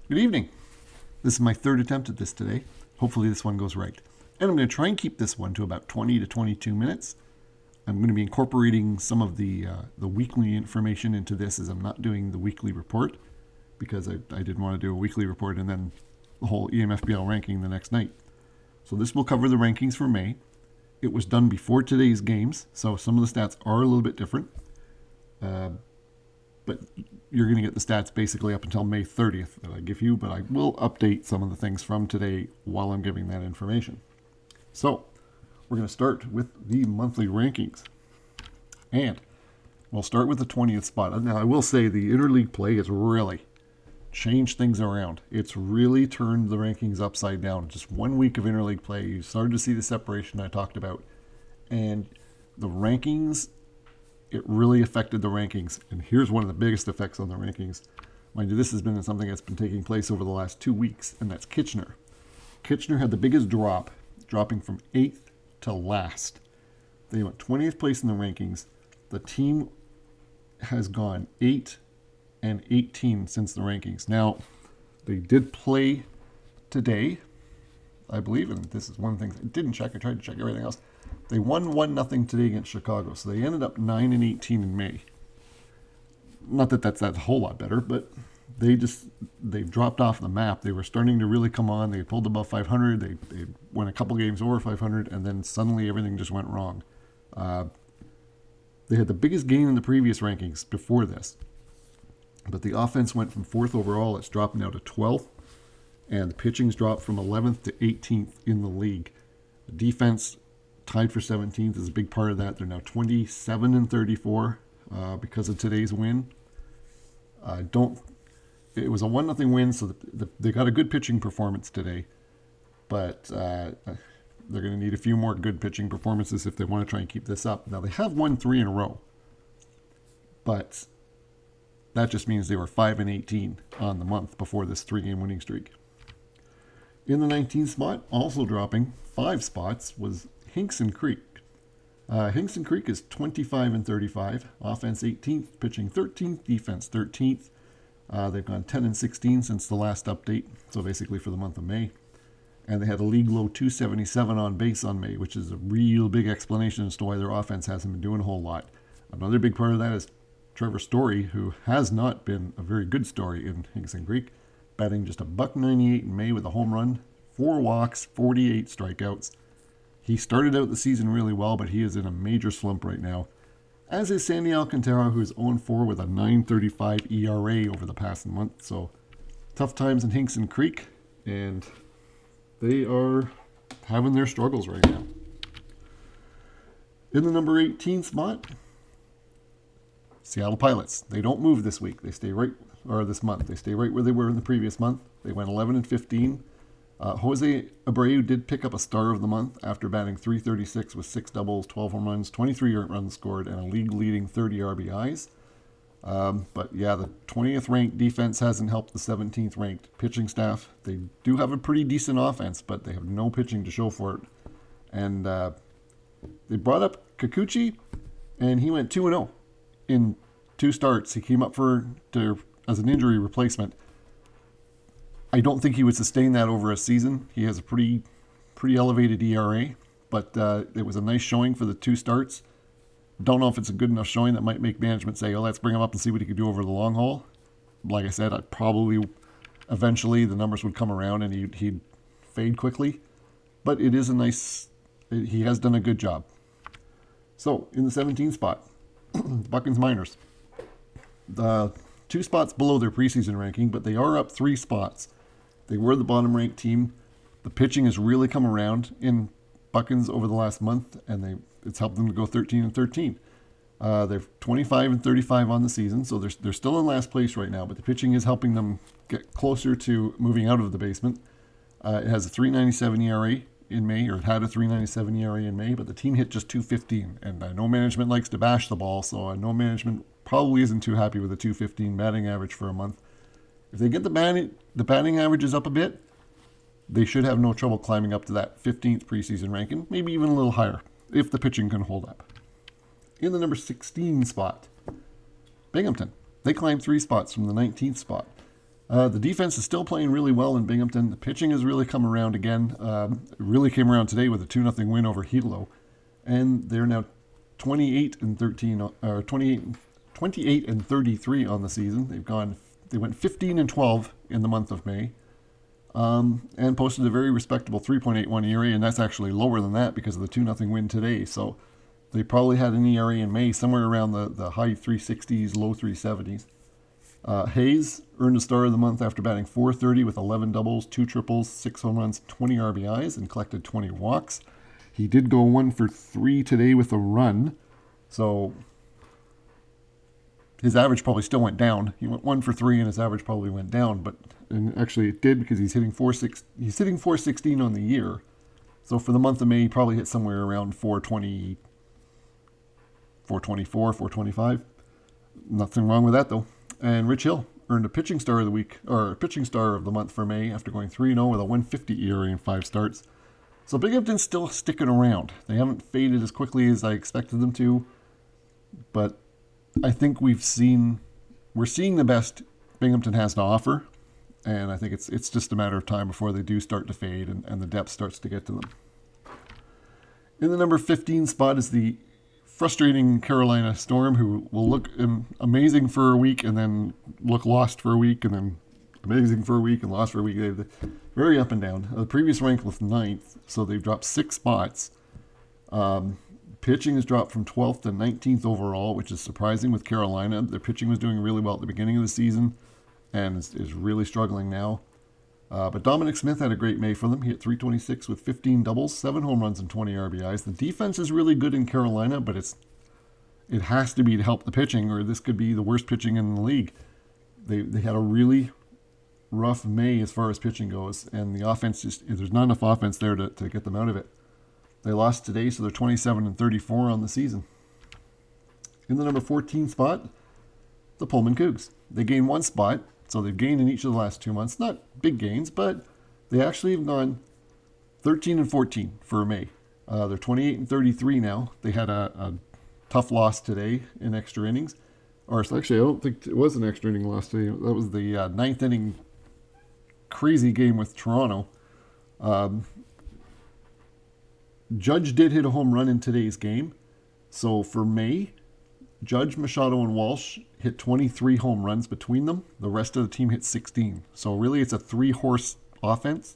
Good evening. This is my third attempt at this today. Hopefully this one goes right. And I'm going to try and keep this one to about 20 to 22 minutes. I'm going to be incorporating some of the weekly information into this, as I'm not doing the weekly report because I didn't want to do a weekly report and then the whole EMFBL ranking the next night. So this will cover the rankings for May. It was done before today's games, so some of the stats are a little bit different. But you're going to get the stats basically up until May 30th that I give you, but I will update some of the things from today while I'm giving that information. So we're going to start with the monthly rankings. And we'll start with the 20th spot. Now, I will say the interleague play has really changed things around. It's really turned the rankings upside down. Just 1 week of interleague play, you started to see the separation I talked about. And the rankings, it really affected the rankings. And here's one of the biggest effects on the rankings. Mind you, this has been something that's been taking place over the last 2 weeks, and that's Kitchener. Kitchener had the biggest drop, dropping from 8th to last. They went 20th place in the rankings. The team has gone 8 and 18 since the rankings. Now, they did play today, I believe, and this is one thing I didn't check. I tried to check everything else. They won 1-0 today against Chicago, so they ended up 9 and 18 in May. Not that that's a whole lot better, but they've dropped off the map. They were starting to really come on. They pulled above 500. They won a couple games over 500, and then suddenly everything just went wrong. They had the biggest gain in the previous rankings before this, but the offense went from 4th overall. It's dropped now to 12th, and the pitching's dropped from 11th to 18th in the league. The defense tied for 17th is a big part of that. They're now 27 and 34 because of today's win. It was a 1-0 win, so they got a good pitching performance today, but they're going to need a few more good pitching performances if they want to try and keep this up. Now, they have won 3 in a row, but that just means they were 5 and 18 on the month before this 3-game winning streak. In the 19th spot, also dropping 5 spots, was Hinkson Creek. Hinkson Creek is 25 and 35, offense 18th, pitching 13th, defense 13th. They've gone 10 and 16 since the last update, so basically for the month of May. And they had a league low 277 on base on May, which is a real big explanation as to why their offense hasn't been doing a whole lot. Another big part of that is Trevor Story, who has not been a very good story in Hinkson Creek, batting just $1.98 in May with a home run, 4 walks, 48 strikeouts. He started out the season really well, but he is in a major slump right now. As is Sandy Alcantara, who is 0-4 with a 9.35 ERA over the past month. So tough times in Hinkson Creek, and they are having their struggles right now. In the number 18 spot, Seattle Pilots. They don't move this week. They stay right, or this month. They stay right where they were in the previous month. They went 11 and 15. Jose Abreu did pick up a star of the month after batting .336 with 6 doubles, 12 home runs, 23 earned runs scored, and a league-leading 30 RBIs. But yeah, the 20th ranked defense hasn't helped the 17th ranked pitching staff. They do have a pretty decent offense, but they have no pitching to show for it. And they brought up Kikuchi, and he went 2-0 in 2 starts. He came up as an injury replacement. I don't think he would sustain that over a season. He has a pretty elevated ERA, but it was a nice showing for the 2 starts. Don't know if it's a good enough showing that might make management say, oh, let's bring him up and see what he could do over the long haul. Like I said, I'd probably eventually the numbers would come around and he'd fade quickly. But it is he has done a good job. So, in the 17th spot, Buckins Miners. The 2 spots below their preseason ranking, but they are up 3 spots. They were the bottom-ranked team. The pitching has really come around in Buckins over the last month, and it's helped them to go 13 and 13. They're 25 and 35 on the season, so they're still in last place right now, but the pitching is helping them get closer to moving out of the basement. It has a 3.97 ERA in May, or it had a 3.97 ERA in May, but the team hit just 2.15, and I know management likes to bash the ball, so I know management probably isn't too happy with a 2.15 batting average for a month. If they get the batting averages up a bit, they should have no trouble climbing up to that 15th preseason ranking, maybe even a little higher, if the pitching can hold up. In the number 16 spot, Binghamton. They climbed 3 spots from the 19th spot. The defense is still playing really well in Binghamton. The pitching has really come around again. It really came around today with a 2-0 win over Hilo. And they're now 28 and 13, or 28 and 33 on the season. They went 15 and 12 in the month of May, and posted a very respectable 3.81 ERA, and that's actually lower than that because of the 2-0 win today. So they probably had an ERA in May somewhere around the high 360s, low 370s. Hayes earned a star of the month after batting .430 with 11 doubles, 2 triples, 6 home runs, 20 RBIs, and collected 20 walks. He did go 1 for 3 today with a run, so his average probably still went down. He went 1 for 3 and his average probably went down, and actually it did because he's hitting 416 on the year. So for the month of May, he probably hit somewhere around 420, 424, 425. Nothing wrong with that though. And Rich Hill earned a pitching star of the week, or pitching star of the month for May after going 3-0 with a 150 ERA in 5 starts. So Binghamton's still sticking around. They haven't faded as quickly as I expected them to, but I think we're seeing the best Binghamton has to offer, and I think it's just a matter of time before they do start to fade and the depth starts to get to them. In the number 15 spot is the frustrating Carolina Storm, who will look amazing for a week and then look lost for a week and then amazing for a week and lost for a week. They're very up and down. The previous rank was 9th, so they've dropped 6 spots. Pitching has dropped from 12th to 19th overall, which is surprising with Carolina. Their pitching was doing really well at the beginning of the season and is really struggling now. But Dominic Smith had a great May for them. He hit .326 with 15 doubles, 7 home runs, and 20 RBIs. The defense is really good in Carolina, but it has to be to help the pitching, or this could be the worst pitching in the league. They had a really rough May as far as pitching goes, and the offense there's not enough offense there to get them out of it. They lost today, so they're 27 and 34 on the season. In the number 14 spot, the Pullman Cougs. They gained 1 spot, so they've gained in each of the last 2 months. Not big gains, but they actually have gone 13 and 14 for May. They're 28 and 33 now. They had a tough loss today in extra innings. Or actually, I don't think it was an extra inning loss today. That was the 9th inning crazy game with Toronto. Judge did hit a home run in today's game. So for May, Judge, Machado, and Walsh hit 23 home runs between them. The rest of the team hit 16. So really it's a 3-horse offense,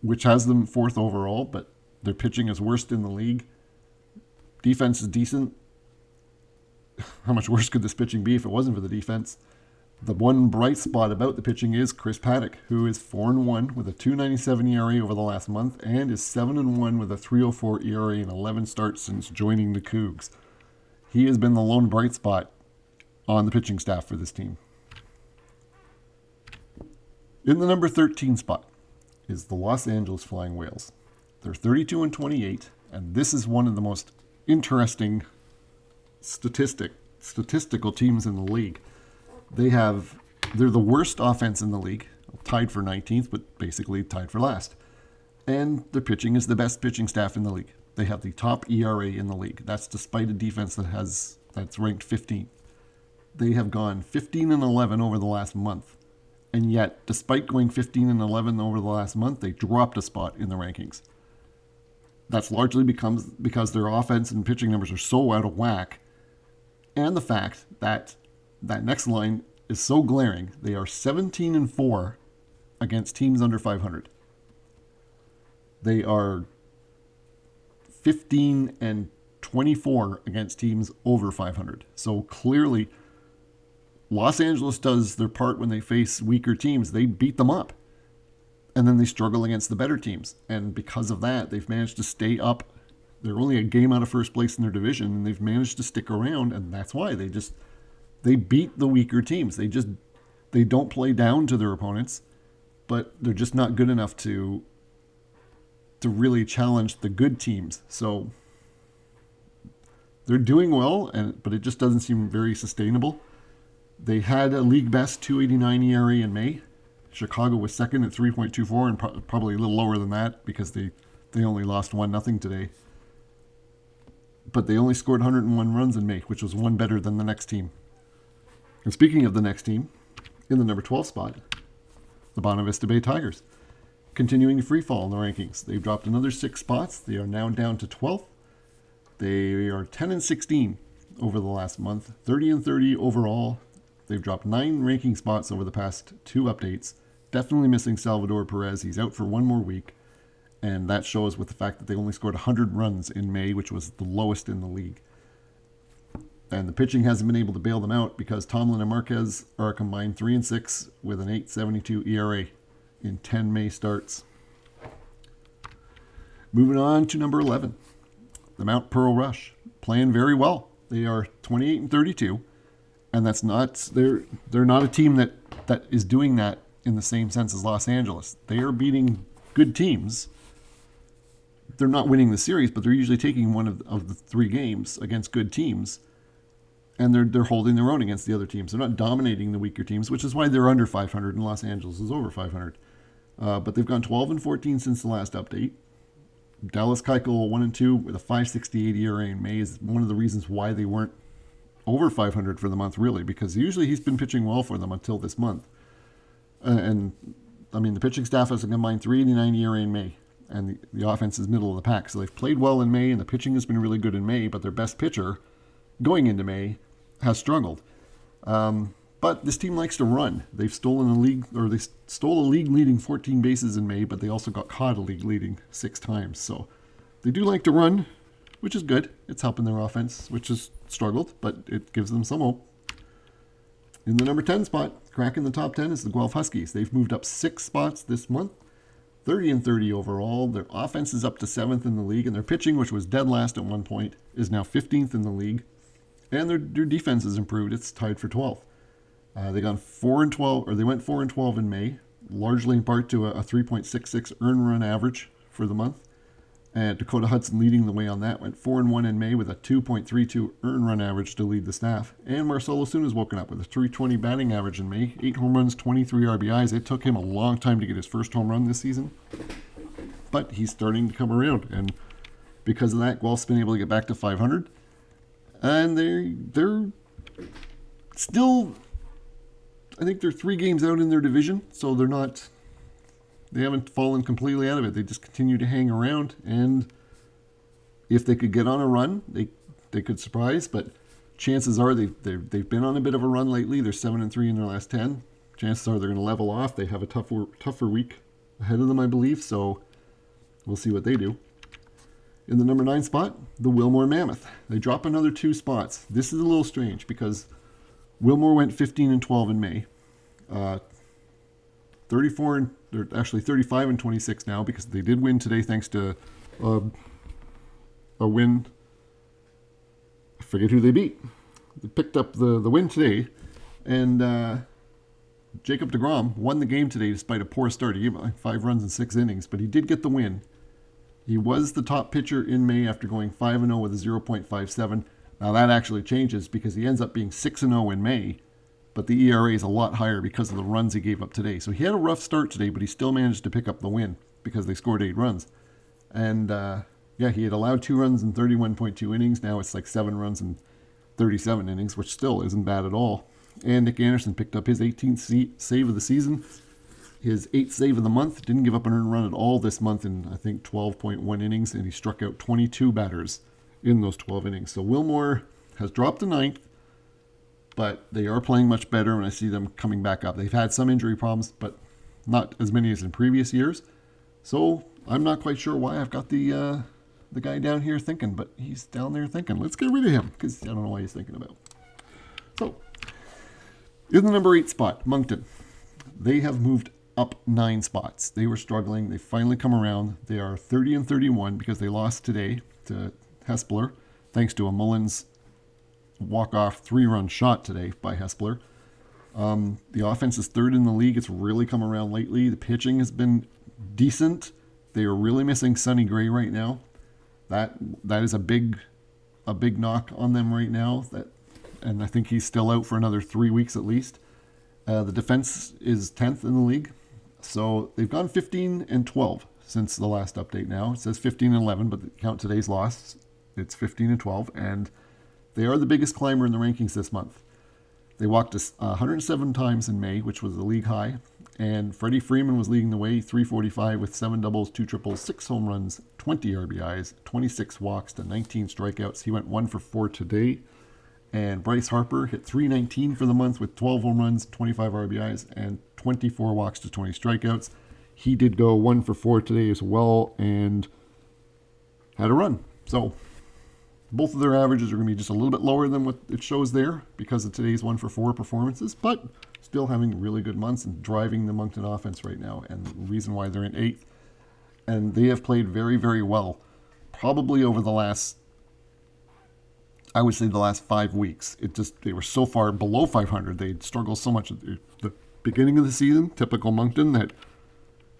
which has them 4th overall, but their pitching is worst in the league. Defense is decent. How much worse could this pitching be if it wasn't for the defense? The one bright spot about the pitching is Chris Paddock, who is 4-1 with a 2.97 ERA over the last month and is 7-1 with a 3.04 ERA in 11 starts since joining the Cougs. He has been the lone bright spot on the pitching staff for this team. In the number 13 spot is the Los Angeles Flying Whales. They're 32 and 28, and this is one of the most interesting statistical teams in the league. They're the worst offense in the league, tied for 19th, but basically tied for last. And their pitching is the best pitching staff in the league. They have the top ERA in the league. That's despite a defense that's ranked 15th. They have gone 15 and 11 over the last month. And yet, despite going 15 and 11 over the last month, they dropped a spot in the rankings. That's largely because their offense and pitching numbers are so out of whack. And the fact that next line is so glaring. They are 17 and 4 against teams under 500. They are 15 and 24 against teams over 500. So clearly, Los Angeles does their part when they face weaker teams. They beat them up. And then they struggle against the better teams. And because of that, they've managed to stay up. They're only a game out of first place in their division, and they've managed to stick around, and that's why they beat the weaker teams. They don't play down to their opponents, but they're just not good enough to really challenge the good teams. So they're doing well, but it just doesn't seem very sustainable. They had a league best 2.89 ERA in May. Chicago was second at 3.24, and probably a little lower than that because they only lost 1-0 today. But they only scored 101 runs in May, which was one better than the next team. And speaking of the next team, in the number 12 spot the Bonavista Vista Bay Tigers. Continuing to free fall in the rankings. They've dropped another 6 spots. They are now down to 12th. They are 10-16 over the last month, 30-30 overall. They've dropped 9 ranking spots over the past 2 updates. Definitely missing Salvador Perez. He's out for 1 more week. And that shows with the fact that they only scored 100 runs in May, which was the lowest in the league. And the pitching hasn't been able to bail them out because Tomlin and Marquez are a combined 3-6 with an 8.72 ERA in 10 May starts. Moving on to number 11, the Mount Pearl Rush, playing very well. They are 28-32, and that's not they're not a team that is doing that in the same sense as Los Angeles. They are beating good teams. They're not winning the series, but they're usually taking one of the 3 games against good teams, and they're holding their own against the other teams. They're not dominating the weaker teams, which is why they're under 500 and Los Angeles is over 500. But they've gone 12-14 since the last update. Dallas Keuchel 1-2 with a 5.68 ERA in May is one of the reasons why they weren't over 500 for the month, really, because usually he's been pitching well for them until this month. And I mean, the pitching staff has a combined 3.89 ERA in May, and the offense is middle of the pack. So they've played well in May, and the pitching has been really good in May, but their best pitcher going into May has struggled. But this team likes to run. They stole a league-leading 14 bases in May, but they also got caught a league-leading 6 times. So they do like to run, which is good. It's helping their offense, which has struggled, but it gives them some hope. In the number 10 spot, cracking the top 10 is the Guelph Huskies. They've moved up 6 spots this month, 30-30 overall. Their offense is up to 7th in the league, and their pitching, which was dead last at one point, is now 15th in the league. And their defense has improved. It's tied for 12th. They went 4-12 in May, largely in part to a 3.66 earned run average for the month. And Dakota Hudson leading the way on that, went 4-1 in May with a 2.32 earned run average to lead the staff. And Marcell Osuna's woken up with a 320 batting average in May, 8 home runs, 23 RBIs. It took him a long time to get his first home run this season, but he's starting to come around. And because of that, Guelph's been able to get back to 500. And they're still, I think they're 3 games out in their division, so they haven't fallen completely out of it. They just continue to hang around, and if they could get on a run, they could surprise, but chances are they've been on a bit of a run lately. They're 7-3 in their last 10. Chances are they're going to level off. They have a tougher week ahead of them, I believe, so we'll see what they do. In the number 9 spot, the Wilmore Mammoth. They drop another 2 spots. This is a little strange because Wilmore went 15-12 in May. 35-26 now because they did win today thanks to a win. I forget who they beat. They picked up the win today, and Jacob deGrom won the game today despite a poor start. He gave 5 runs in 6 innings, but he did get the win. He was the top pitcher in May after going 5-0 with a 0.57. Now that actually changes because he ends up being 6-0 in May, but the ERA is a lot higher because of the runs he gave up today. So he had a rough start today, but he still managed to pick up the win because they scored 8 runs. And he had allowed 2 runs in 31.2 innings. Now it's like 7 runs in 37 innings, which still isn't bad at all. And Nick Anderson picked up his 18th save of the season. His 8th save of the month. Didn't give up an earned run at all this month in, I think, 12.1 innings, and he struck out 22 batters in those 12 innings. So Wilmore has dropped to 9th, but they are playing much better, and I see them coming back up. They've had some injury problems, but not as many as in previous years. So I'm not quite sure why I've got the guy down here thinking, but he's down there thinking, let's get rid of him, because I don't know what he's thinking about. So, in the number 8 spot, Moncton. They have moved up 9 spots. They were struggling. They finally come around. They are 30-31 because they lost today to Hespeler, thanks to a Mullins walk-off 3-run shot today by Hespeler. The offense is 3rd in the league. It's really come around lately. The pitching has been decent. They are really missing Sonny Gray right now. That is a big knock on them right now. And I think he's still out for another 3 weeks at least. The defense is 10th in the league. So they've gone 15-12 since the last update now. It says 15-11, but count today's loss. It's 15-12, and they are the biggest climber in the rankings this month. They walked 107 times in May, which was the league high, And Freddie Freeman was leading the way, 345 with 7 doubles, 2 triples, 6 home runs, 20 RBIs, 26 walks to 19 strikeouts. He went 1 for 4 today. And Bryce Harper hit 319 for the month with 12 home runs, 25 RBIs, and 24 walks to 20 strikeouts. He did go 1 for 4 today as well and had a run. So both of their averages are going to be just a little bit lower than what it shows there because of today's 1 for 4 performances, but still having really good months and driving the Moncton offense right now, and the reason why they're in 8th. And they have played very, very well, probably over the last, I would say the last 5 weeks. They were so far below 500. They'd struggled so much at the beginning of the season, typical Moncton, that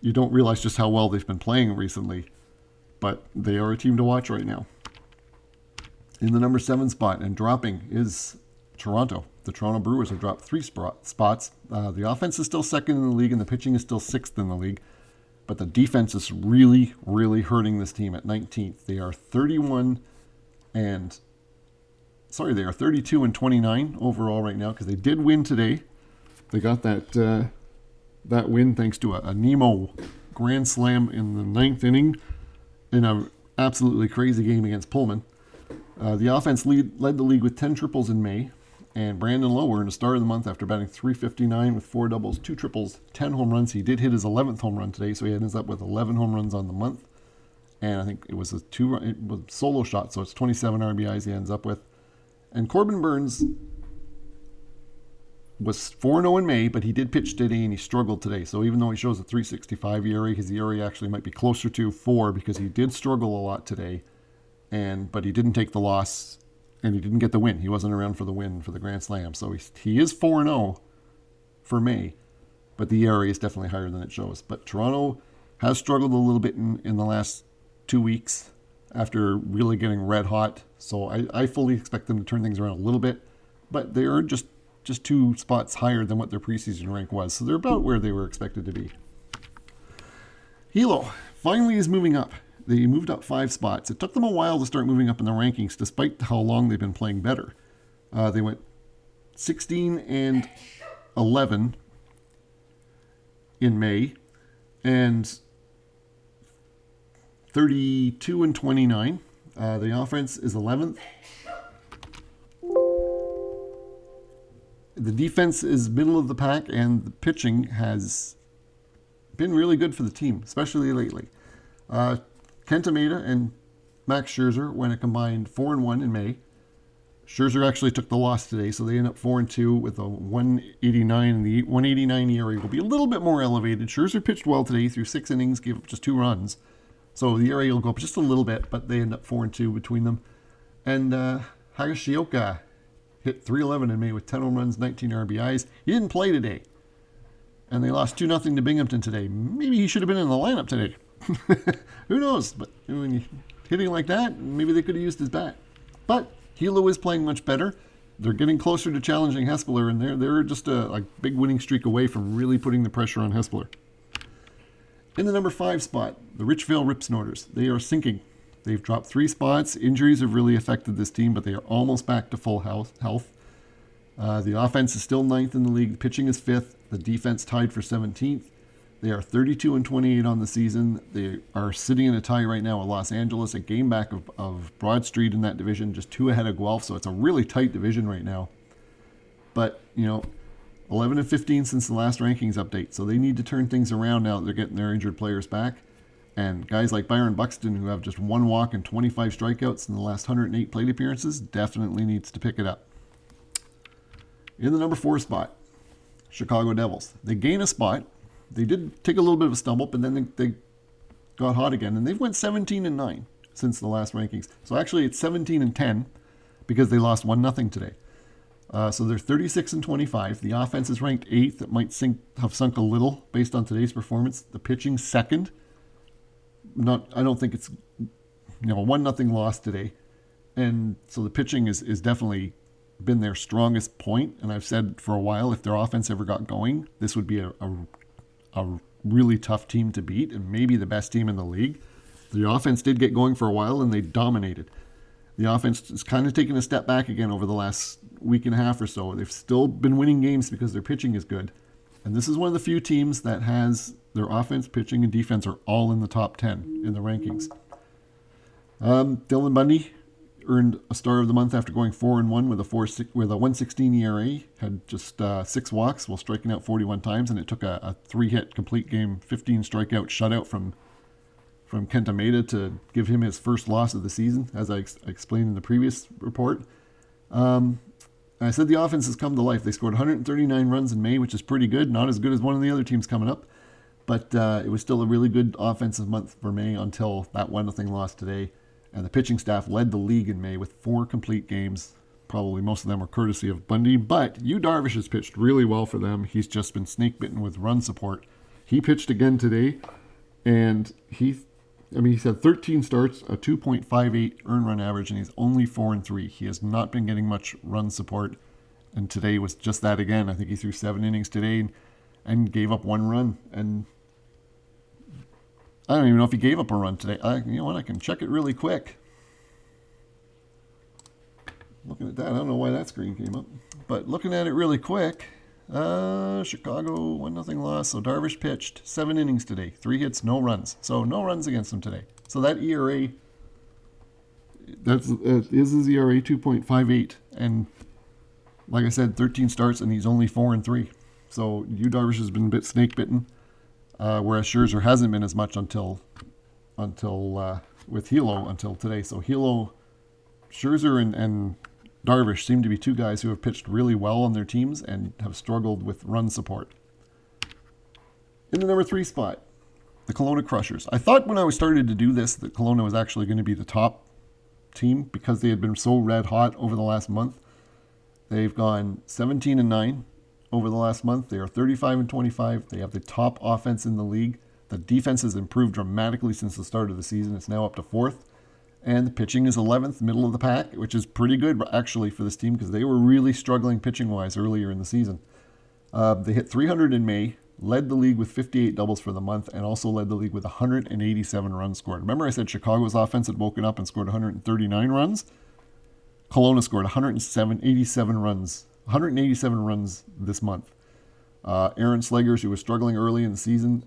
you don't realize just how well they've been playing recently. But they are a team to watch right now. In the number 7 spot and dropping is Toronto. The Toronto Brewers have dropped 3 spots. The offense is still 2nd in the league and the pitching is still 6th in the league. But the defense is really, really hurting this team at 19th. They are 32 and 29 overall right now because they did win today. They got that win thanks to a Nemo grand slam in the 9th inning in an absolutely crazy game against Pullman. The offense led the league with 10 triples in May, and Brandon Lowe earned a star of the month after batting .359 with 4 doubles, 2 triples, 10 home runs. He did hit his 11th home run today, so he ends up with 11 home runs on the month. And I think it was a solo shot, so it's 27 RBIs he ends up with. And Corbin Burns was 4-0 in May, but he did pitch today and he struggled today. So even though he shows a .365 ERA, his ERA actually might be closer to 4 because he did struggle a lot today. But he didn't take the loss and he didn't get the win. He wasn't around for the win for the Grand Slam. So he is 4-0 for May, but the ERA is definitely higher than it shows. But Toronto has struggled a little bit in the last 2 weeks after really getting red hot. So I fully expect them to turn things around a little bit, but they are just 2 spots higher than what their preseason rank was. So they're about where they were expected to be. Hilo finally is moving up. They moved up 5 spots. It took them a while to start moving up in the rankings, despite how long they've been playing better. They went 16 and 11 in May, and 32 and 29. The offense is 11th. The defense is middle of the pack, and the pitching has been really good for the team, especially lately. Kenta Maeda and Max Scherzer went a combined 4-1 in May. Scherzer actually took the loss today, so they end up 4-2 with a 189, and the 189 ERA will be a little bit more elevated. Scherzer pitched well today through 6 innings, gave up just 2 runs. So the ERA will go up just a little bit, but they end up 4-2 between them. And Higashioka hit .311 in May with 10 home runs, 19 RBIs. He didn't play today. And they lost 2-0 to Binghamton today. Maybe he should have been in the lineup today. Who knows? But when you're hitting like that, maybe they could have used his bat. But Hilo is playing much better. They're getting closer to challenging Hespeler, and they're just a big winning streak away from really putting the pressure on Hespeler. In the number 5 spot, the Richville Rip Snorters. They are sinking. They've dropped 3 spots. Injuries have really affected this team, but they are almost back to full health. The offense is still 9th in the league. The pitching is 5th. The defense tied for 17th. They are 32 and 28 on the season. They are sitting in a tie right now with Los Angeles, a game back of Broad Street in that division, just 2 ahead of Guelph. So it's a really tight division right now. But, 11 and 15 since the last rankings update. So they need to turn things around now that they're getting their injured players back. And guys like Byron Buxton, who have just 1 walk and 25 strikeouts in the last 108 plate appearances, definitely needs to pick it up. In the number 4 spot, Chicago Devils. They gain a spot. They did take a little bit of a stumble, but then they got hot again. And they've went 17 and 9 since the last rankings. So actually it's 17 and 10 because they lost 1-0 today. So they're 36 and 25. The offense is ranked 8th. It might have sunk a little based on today's performance. The pitching 2nd. I don't think it's 1-0 loss today. And so the pitching is definitely been their strongest point. And I've said for a while, if their offense ever got going, this would be a really tough team to beat and maybe the best team in the league. The offense did get going for a while and they dominated. The offense is kind of taking a step back again over the last week and a half or so. They've still been winning games because their pitching is good. And this is one of the few teams that has their offense, pitching, and defense are all in the top 10 in the rankings. Dylan Bundy earned a Star of the Month after going 4-1 with a 1.16 ERA. Had just 6 walks while striking out 41 times, and it took a 3-hit complete game, 15 strikeout shutout from Kenta Maeda to give him his first loss of the season, as I explained in the previous report. I said the offense has come to life. They scored 139 runs in May, which is pretty good. Not as good as one of the other teams coming up, but it was still a really good offensive month for May until that 1-0 loss today. And the pitching staff led the league in May with 4 complete games. Probably most of them were courtesy of Bundy, but Yu Darvish has pitched really well for them. He's just been snake-bitten with run support. He pitched again today, and he's had 13 starts, a 2.58 earned run average, and he's only 4-3. He has not been getting much run support, and today was just that again. I think he threw 7 innings today and gave up 1 run. And I don't even know if he gave up a run today. You know what? I can check it really quick. Looking at that, I don't know why that screen came up. But looking at it really quick, Chicago, 1-0 loss. So Darvish pitched 7 innings today, 3 hits, no runs. So no runs against him today. So that ERA, is his ERA 2.58. And like I said, 13 starts, and he's only 4-3. So Yu Darvish has been a bit snake bitten. Whereas Scherzer hasn't been as much until with Hilo until today. So Hilo, Scherzer, and Darvish seem to be 2 guys who have pitched really well on their teams and have struggled with run support. In the number 3 spot, the Kelowna Crushers. I thought when I started to do this that Kelowna was actually going to be the top team because they had been so red hot over the last month. They've gone 17-9. Over the last month. They are 35-25. They have the top offense in the league. The defense has improved dramatically since the start of the season. It's now up to 4th. And the pitching is 11th, middle of the pack, which is pretty good actually for this team because they were really struggling pitching-wise earlier in the season. They hit 300 in May, led the league with 58 doubles for the month, and also led the league with 187 runs scored. Remember I said Chicago's offense had woken up and scored 139 runs? Kelowna scored 187 runs this month. Aaron Slegers, who was struggling early in the season,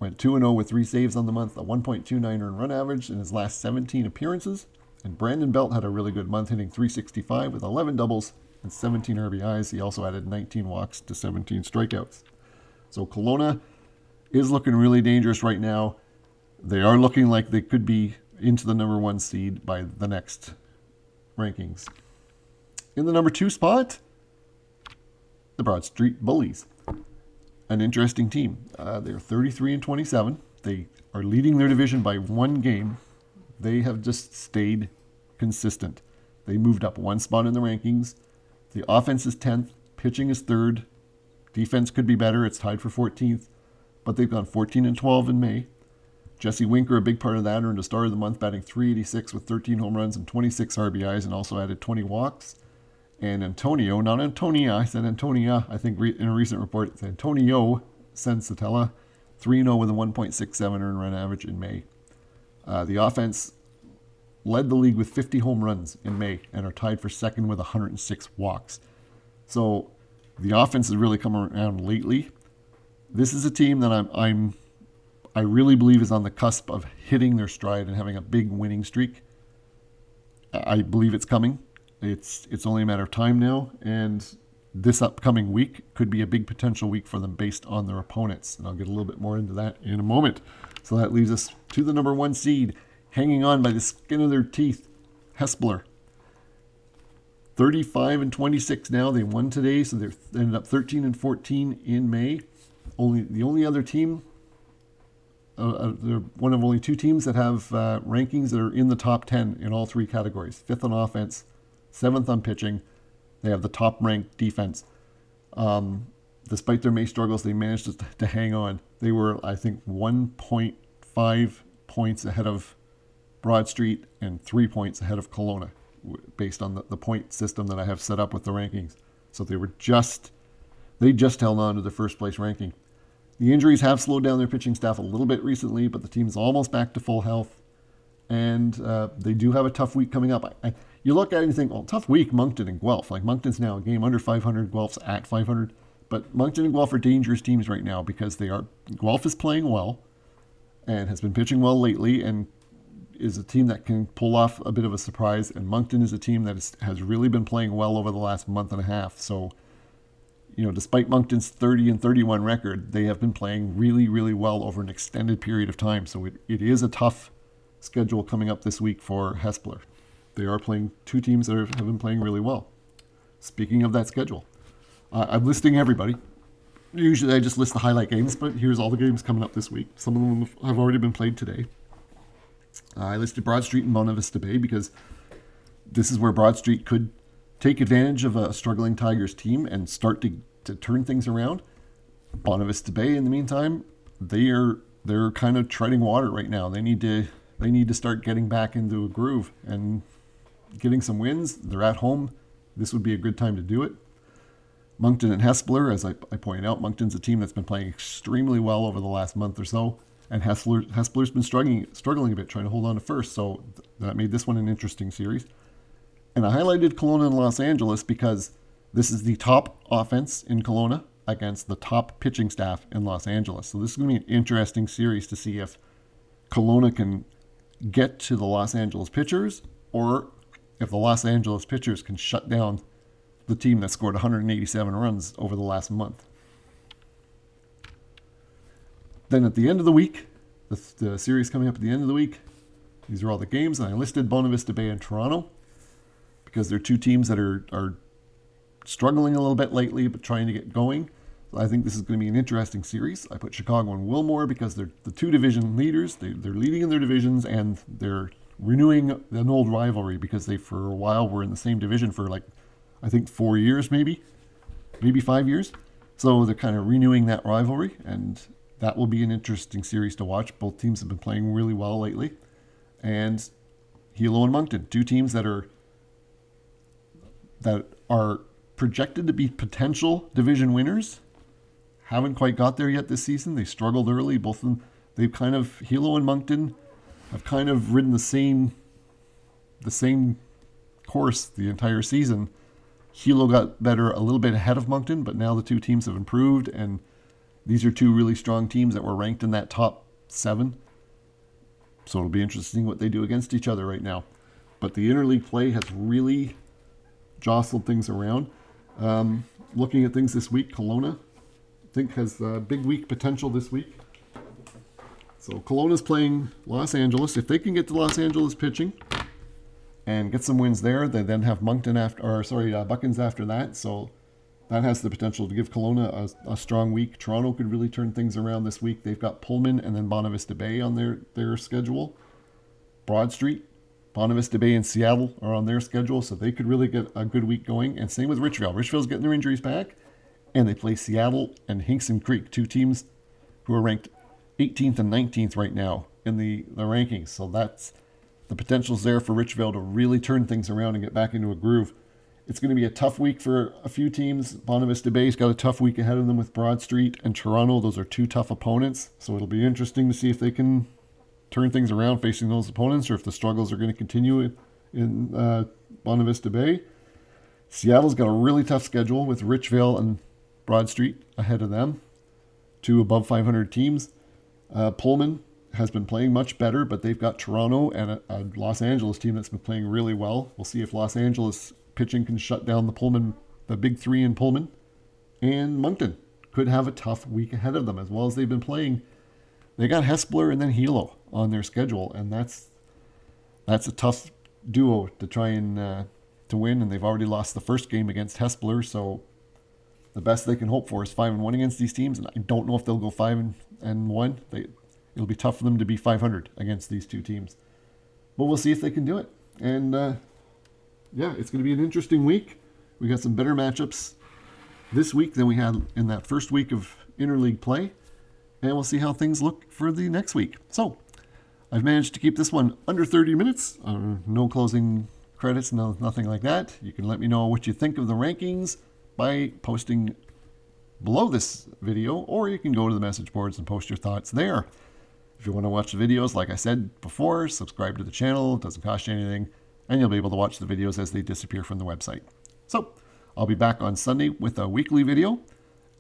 went 2-0 with 3 saves on the month, a 1.29 earned run average in his last 17 appearances. And Brandon Belt had a really good month, hitting 365 with 11 doubles and 17 RBIs. He also added 19 walks to 17 strikeouts. So Kelowna is looking really dangerous right now. They are looking like they could be into the number 1 seed by the next rankings. In the number 2 spot, the Broad Street Bullies. An interesting team. They're 33-27. They are leading their division by 1 game. They have just stayed consistent. They moved up 1 spot in the rankings. The offense is 10th. Pitching is 3rd. Defense could be better. It's tied for 14th. But they've gone 14-12 in May. Jesse Winker, a big part of that, earned a Star of the Month, batting .386 with 13 home runs and 26 RBIs, and also added 20 walks. And Antonio, not Antonia, I said Antonia, I think in a recent report, it's Antonio Sensatella, 3-0 with a 1.67 earned run average in May. The offense led the league with 50 home runs in May and are tied for 2nd with 106 walks. So the offense has really come around lately. This is a team that I really believe is on the cusp of hitting their stride and having a big winning streak. I believe it's coming. It's only a matter of time now, and this upcoming week could be a big potential week for them based on their opponents, and I'll get a little bit more into that in a moment. So that leaves us to the number 1 seed, hanging on by the skin of their teeth, Hespeler. 35-26 now. They won today, so they ended up 13-14 in May. The only other team, they're one of only 2 teams that have rankings that are in the top 10 in all 3 categories. 5th on offense, 7th on pitching. They have the top-ranked defense. Despite their May struggles, they managed to hang on. They were, I think, 1.5 points ahead of Broad Street and 3 points ahead of Kelowna, based on the point system that I have set up with the rankings. So they just held on to the first place ranking. The injuries have slowed down their pitching staff a little bit recently, but the team's almost back to full health. And they do have a tough week coming up. You look at it and you think, tough week, Moncton and Guelph. Like, Moncton's now a game under 500, Guelph's at 500. But Moncton and Guelph are dangerous teams right now because Guelph is playing well and has been pitching well lately and is a team that can pull off a bit of a surprise. And Moncton is a team that has really been playing well over the last month and a half. So, despite Moncton's 30-31 record, they have been playing really, really well over an extended period of time. So it is a tough schedule coming up this week for Hespeler. They are playing two teams that have been playing really well. Speaking of that schedule, I'm listing everybody. Usually I just list the highlight games, but here's all the games coming up this week. Some of them have already been played today. I listed Broad Street and Bonavista Vista Bay because this is where Broad Street could take advantage of a struggling Tigers team and start to turn things around. Bonavista Vista Bay, in the meantime, they're kind of treading water right now. They need to start getting back into a groove and getting some wins. They're at home. This would be a good time to do it. Moncton and Hespeler, as I pointed out, Moncton's a team that's been playing extremely well over the last month or so, and Hespeler's been struggling a bit, trying to hold on to first, so that made this one an interesting series. And I highlighted Kelowna and Los Angeles because this is the top offense in Kelowna against the top pitching staff in Los Angeles. So this is going to be an interesting series to see if Kelowna can get to the Los Angeles pitchers or if the Los Angeles pitchers can shut down the team that scored 187 runs over the last month. Then at the end of the week, the series coming up at the end of the week, these are all the games, and I listed Bonavista Vista Bay and Toronto because they're two teams that are struggling a little bit lately but trying to get going. So I think this is going to be an interesting series. I put Chicago and Wilmore because they're the two division leaders. They're leading in their divisions, and they're renewing an old rivalry because they, for a while, were in the same division for I think 4 years, maybe 5 years. So they're kind of renewing that rivalry, and that will be an interesting series to watch. Both teams have been playing really well lately. And Hilo and Moncton, two teams that are projected to be potential division winners, haven't quite got there yet this season. They struggled early. Both of them, Hilo and Moncton have kind of ridden the same course the entire season. Hilo got better a little bit ahead of Moncton, but now the two teams have improved, and these are two really strong teams that were ranked in that top 7. So it'll be interesting what they do against each other right now. But the interleague play has really jostled things around. Looking at things this week, Kelowna, I think, has a big week potential this week. So Kelowna's playing Los Angeles. If they can get to Los Angeles pitching and get some wins there, they then have Buckins after that. So that has the potential to give Kelowna a strong week. Toronto could really turn things around this week. They've got Pullman and then Bonavista Vista Bay on their schedule. Broad Street, Bonavista Vista Bay and Seattle are on their schedule, so they could really get a good week going. And same with Richville. Richville's getting their injuries back, and they play Seattle and Hinkson Creek, two teams who are ranked 18th and 19th right now in the rankings. So that's the potential's there for Richville to really turn things around and get back into a groove. It's going to be a tough week for a few teams. Bonavista Vista Bay's got a tough week ahead of them with Broad Street and Toronto. Those are two tough opponents. So it'll be interesting to see if they can turn things around facing those opponents or if the struggles are going to continue in Bonavista Vista Bay. Seattle's got a really tough schedule with Richville and Broad Street ahead of them. Two above 500 teams. Pullman has been playing much better, but they've got Toronto and a Los Angeles team that's been playing really well. We'll see if Los Angeles pitching can shut down the big three in Pullman. And Moncton could have a tough week ahead of them as well as they've been playing. They got Hespeler and then Hilo on their schedule, and that's a tough duo to try and to win. And they've already lost the first game against Hespeler, so the best they can hope for is 5-1 against these teams. And I don't know if they'll go 5-1. It'll be tough for them to be 500 against these two teams, but we'll see if they can do it. And it's going to be an interesting week. We got some better matchups this week than we had in that first week of interleague play, and we'll see how things look for the next week. So I've managed to keep this one under 30 minutes. No closing credits, nothing like that. You can let me know what you think of the rankings by posting below this video, or you can go to the message boards and post your thoughts there. If you want to watch the videos, like I said before, subscribe to the channel. It doesn't cost you anything, and you'll be able to watch the videos as they disappear from the website. So I'll be back on Sunday with a weekly video,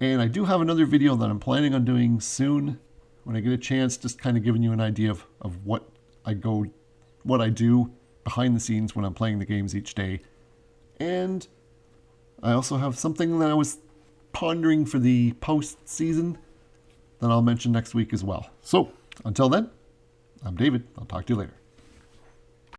And I do have another video that I'm planning on doing soon when I get a chance, just kind of giving you an idea of what I do behind the scenes when I'm playing the games each day. And I also have something that I was pondering for the post-season that I'll mention next week as well. So, until then, I'm David. I'll talk to you later.